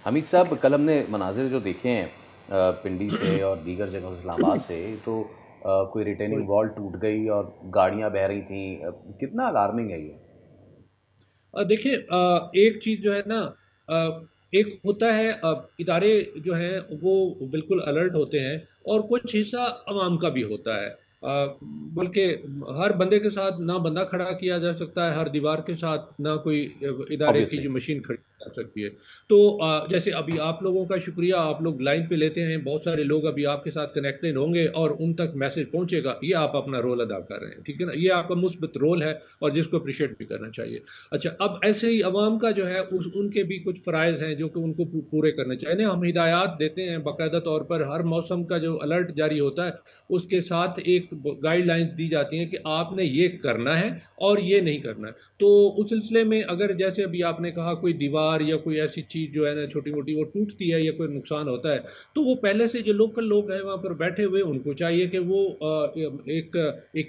حمید صاحب، کل ہم نے مناظر جو دیکھے ہیں پنڈی سے اور دیگر جگہوں سے، اسلام آباد سے، تو کوئی ریٹیننگ وال ٹوٹ گئی اور گاڑیاں بہہ رہی تھیں، کتنا الارمنگ ہے یہ؟ دیکھیں، ایک چیز جو ہے نا، ایک ہوتا ہے ادارے جو ہیں وہ بالکل الرٹ ہوتے ہیں، اور کچھ حصہ عوام کا بھی ہوتا ہے، بلکہ ہر بندے کے ساتھ نہ بندہ کھڑا کیا جا سکتا ہے، ہر دیوار کے ساتھ نہ کوئی ادارے کی آبویسلی جو مشین کھڑی جا سکتی ہے۔ تو جیسے ابھی آپ لوگوں کا شکریہ، آپ لوگ لائن پہ لیتے ہیں، بہت سارے لوگ ابھی آپ کے ساتھ کنیکٹڈ ہوں گے اور ان تک میسج پہنچے گا، یہ آپ اپنا رول ادا کر رہے ہیں، ٹھیک ہے نا، یہ آپ کا مثبت رول ہے اور جس کو اپریشیٹ بھی کرنا چاہیے۔ اچھا، اب ایسے ہی عوام کا جو ہے ان کے بھی کچھ فرائض ہیں جو کہ ان کو پورے کرنے چاہیے۔ ہم ہدایات دیتے ہیں باقاعدہ طور پر، ہر موسم کا جو الرٹ جاری ہوتا ہے اس کے ساتھ ایک گائیڈ لائنز دی جاتی ہیں کہ آپ نے یہ کرنا ہے اور یہ نہیں کرنا ہے۔ تو اس سلسلے میں اگر جیسے ابھی آپ نے کہا کوئی دیوار یا کوئی ایسی چیز جو ہے نا چھوٹی موٹی وہ ٹوٹتی ہے یا کوئی نقصان ہوتا ہے، تو وہ پہلے سے جو لوکل لوگ ہیں وہاں پر بیٹھے ہوئے، ان کو چاہیے کہ وہ ایک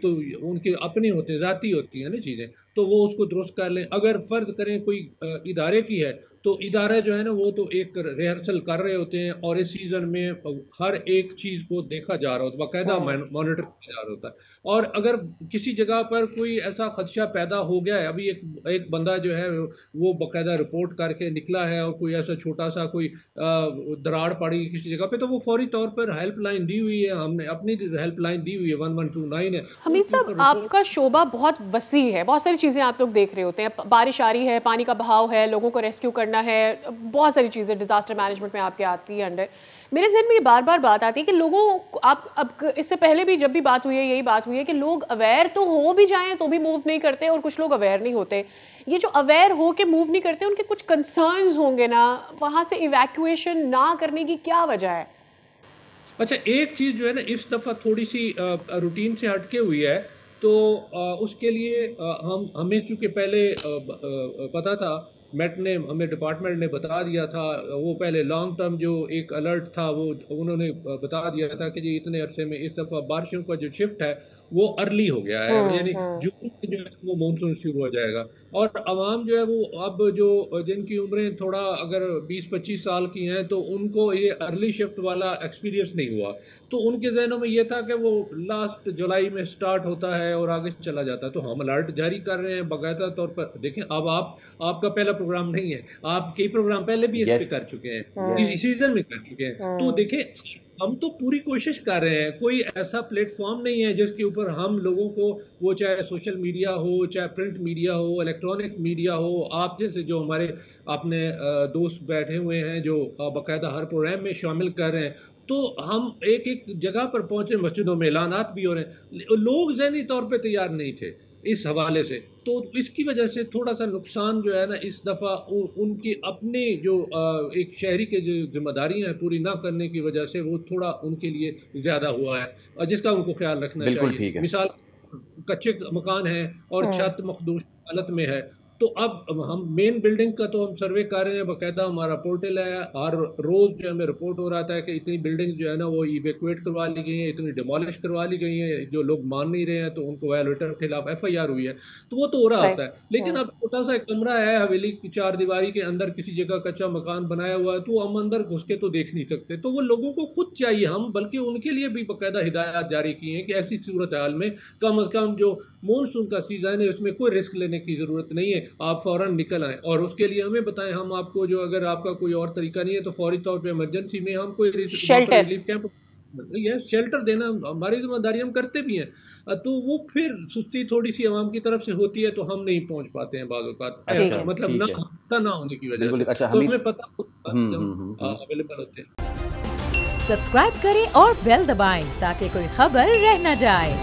تو ان کے اپنے ہوتے ہیں، ذاتی ہوتی ہیں نا چیزیں، تو وہ اس کو درست کر لیں۔ اگر فرض کریں کوئی ادارے کی ہے تو ادارہ جو ہے نا وہ تو ایک ریہرسل کر رہے ہوتے ہیں، اور اس سیزن میں ہر ایک چیز کو دیکھا جا رہا ہوتا ہے، باقاعدہ مانیٹر کیا جا رہا ہوتا ہے۔ اور اگر کسی جگہ پر کوئی ایسا خدشہ پیدا ہو گیا ہے، ابھی ایک بندہ جو ہے وہ باقاعدہ رپورٹ کر کے نکلا ہے، اور کوئی ایسا چھوٹا سا کوئی دراڑ پڑی کسی جگہ پہ، تو وہ فوری طور پر ہیلپ لائن دی ہوئی ہے، ہم نے اپنی ہیلپ لائن دی ہوئی ہے، 1129 ہے۔ حمید صاحب، آپ کا شعبہ بہت وسیع ہے، بہت ساری چیزیں آپ لوگ دیکھ رہے ہوتے ہیں، بارش آ رہی ہے، پانی کا بہاؤ ہے، لوگوں کو ریسکیو کرنا ہے، بہت ساری چیزیں ڈیزاسٹر مینجمنٹ میں آپ کے آتی ہے انڈر۔ میرے ذہن میں یہ بار بار بات آتی ہے کہ لوگوں آپ اب اس سے پہلے بھی جب بھی بات ہوئی ہے یہی بات ہوئی ہے کہ لوگ اویئر تو ہو بھی جائیں تو بھی موو نہیں کرتے، اور کچھ لوگ اویئر نہیں ہوتے۔ یہ جو اویئر ہو کے موو نہیں کرتے ان کے کچھ کنسرنز ہوں گے نا، وہاں سے ایویکویشن نہ کرنے کی کیا وجہ ہے؟ اچھا، ایک چیز جو ہے نا اس دفعہ تھوڑی سی روٹین سے ہٹ کے ہوئی ہے، تو اس کے لیے ہمیں چونکہ پہلے پتا تھا، میٹ نے ہمیں ڈپارٹمنٹ نے بتا دیا تھا، وہ پہلے لانگ ٹرم جو ایک الرٹ تھا وہ انہوں نے بتا دیا تھا کہ جی اتنے عرصے میں اس دفعہ بارشوں کا جو شفٹ ہے وہ ارلی ہو گیا ہے، یعنی جون میں جو ہے وہ مونسون شروع ہو جائے گا، اور عوام جو ہے وہ اب جو جن کی عمریں تھوڑا اگر 20-25 سال کی ہیں تو ان کو یہ ارلی شفٹ والا ایکسپیرینس نہیں ہوا، تو ان کے ذہنوں میں یہ تھا کہ وہ لاسٹ جولائی میں سٹارٹ ہوتا ہے اور آگے چلا جاتا ہے۔ تو ہم الرٹ جاری کر رہے ہیں باقاعدہ طور پر۔ دیکھیں، اب آپ کا پہلا پروگرام نہیں ہے، آپ کئی پروگرام پہلے بھی اس پہ کر چکے ہیں، اس سیزن میں کر چکے ہیں، تو دیکھیں ہم تو پوری کوشش کر رہے ہیں، کوئی ایسا پلیٹ فارم نہیں ہے جس کے اوپر ہم لوگوں کو، وہ چاہے سوشل میڈیا ہو، چاہے پرنٹ میڈیا ہو، الیکٹرانک میڈیا ہو، آپ جیسے جو ہمارے اپنے دوست بیٹھے ہوئے ہیں جو باقاعدہ ہر پروگرام میں شامل کر رہے ہیں، تو ہم ایک ایک جگہ پر پہنچے، مسجدوں میں اعلانات بھی ہو رہے ہیں، لوگ ذہنی طور پہ تیار نہیں تھے اس حوالے سے، تو اس کی وجہ سے تھوڑا سا نقصان جو ہے نا اس دفعہ ان کی اپنی جو ایک شہری کے جو ذمہ داریاں ہیں پوری نہ کرنے کی وجہ سے وہ تھوڑا ان کے لیے زیادہ ہوا ہے، جس کا ان کو خیال رکھنا چاہیے۔ مثال، کچے مکان ہیں اور چھت مخدوش حالت میں ہے، تو اب ہم مین بلڈنگ کا تو ہم سروے کر رہے ہیں، باقاعدہ ہمارا پورٹل ہے، ہر روز جو ہمیں رپورٹ ہو رہا ہے کہ اتنی بلڈنگ جو ہے نا وہ ایویکویٹ کروا لی گئی ہیں، اتنی ڈیمالش کروا لی گئی ہیں، جو لوگ مان نہیں رہے ہیں تو ان کو وائلویٹر کے خلاف FIR ہوئی ہے، تو وہ تو ہو رہا ہوتا ہے۔ لیکن اب چھوٹا سا کمرہ ہے حویلی کی 4 دیواری کے اندر، کسی جگہ کچا مکان بنایا ہوا ہے، تو ہم اندر گھس کے تو دیکھ نہیں سکتے، تو وہ لوگوں کو خود چاہیے، ہم بلکہ ان کے لیے بھی باقاعدہ ہدایات جاری کی ہیں کہ ایسی صورتحال میں کم از کم جو مونسون کا سیزن ہے اس میں کوئی رسک لینے کی ضرورت نہیں ہے، آپ فوراً نکل آئیں، اور اس کے لیے ہمیں بتائیں، ہم آپ کو جو اگر آپ کا کوئی اور طریقہ نہیں ہے تو فوری طور پہ ایمرجنسی میں ہم کوئی ریلیف کیمپ، یہ شیلٹر دینا ہماری ذمہ داری، ہم کرتے بھی ہیں، تو وہ پھر سستی تھوڑی سی عوام کی طرف سے ہوتی ہے تو ہم نہیں پہنچ پاتے ہیں بعض اوقات، مطلب نہ ہونے کی وجہ سے، تو ہمیں پتہ اویلیبل ہوتے ہیں۔ سبسکرائب کریں اور بیل دبائیں تاکہ کوئی خبر رہ نہ جائے۔